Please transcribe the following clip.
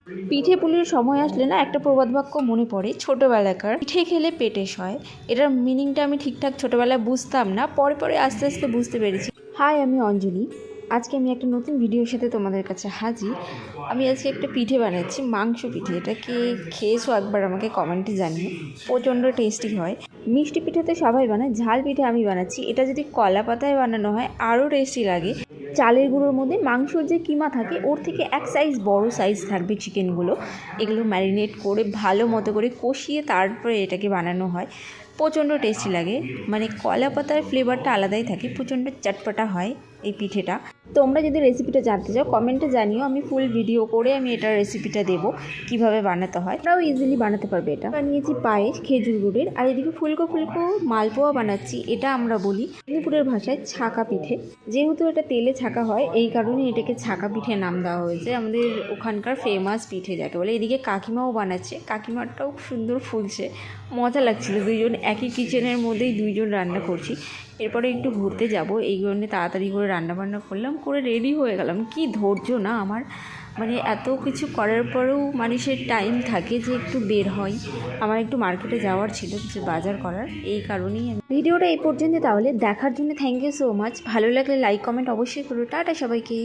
পিঠে পুলির সময় আসলে না একটা প্রবাদ বাক্য মনে পড়ে ছোটোবেলাকার, পিঠে খেলে পেটে সয়। এটার মিনিংটা আমি ঠিকঠাক ছোটোবেলায় বুঝতাম না, পরে পরে আস্তে আস্তে বুঝতে পেরেছি। হাই, আমি অঞ্জলি। আজকে আমি একটা নতুন ভিডিওর সাথে তোমাদের কাছে হাজির। আমি আজকে একটা পিঠে বানাচ্ছি, মাংস পিঠে। এটাকে খেয়েছো একবার আমাকে কমেন্টে জানিও, প্রচণ্ড টেস্টি হয়। মিষ্টি পিঠে তো সবাই বানায়, ঝাল পিঠে আমি বানাচ্ছি। এটা যদি কলা পাতায় বানানো হয় আরও টেস্টি লাগে। চালের গুঁড়োর মধ্যে মাংসর যে কিমা থাকে ওর থেকে এক সাইজ বড় সাইজ থাকবে চিকেনগুলো। এগুলো ম্যারিনেট করে ভালো মতো করে কষিয়ে তারপরে এটাকে বানানো হয়। প্রচণ্ড টেস্টি লাগে, মানে কলা পাতার ফ্লেভারটা আলাদাই থাকে, প্রচণ্ড চটপটা হয় এই পিঠেটা। তোমরা যদি রেসিপিটা জানতে চাও কমেন্টে জানিও, আমি ফুল ভিডিও করে আমি এটার রেসিপিটা দেবো কীভাবে বানাতে হয়। তোমরাও ইজিলি বানাতে পারবে। এটা বানিয়েছি পায়েস খেজুর গুড়ের, আর এদিকে ফুলকো ফুলকো মালপোয়া বানাচ্ছি। এটা আমরা বলি মেদিনীপুরের ভাষায় ছাকা পিঠে। যেহেতু এটা তেলে ছাকা হয় এই কারণে এটাকে ছাকা পিঠে নাম দেওয়া হয়েছে, আমাদের ওখানকার ফেমাস পিঠে যাকে বলে। এদিকে কাকিমাও বানাচ্ছে, কাকিমারটাও সুন্দর ফুলছে, মজা লাগছিল। দুইজন একই কিচেনের মধ্যেই দুইজন রান্না করছি। এরপরে একটু ঘুরতে যাব, এই জন্যে তাড়াতাড়ি করে রান্নাবান্না করলাম, করে রেডি হয়ে গেলাম। কি ধৈর্য না আমার, মানে এত কিছু করার পরেও মানুষের টাইম থাকে যে একটু বের হয়। আমার একটু মার্কেটে যাওয়ার ছিল, কিছু বাজার করার, এই কারণেই। ভিডিওটা এই পর্যন্ত, তাহলে দেখার জন্য থ্যাংক ইউ সো মাচ। ভালো লাগলে লাইক কমেন্ট অবশ্যই করো। টাটা সবাইকে।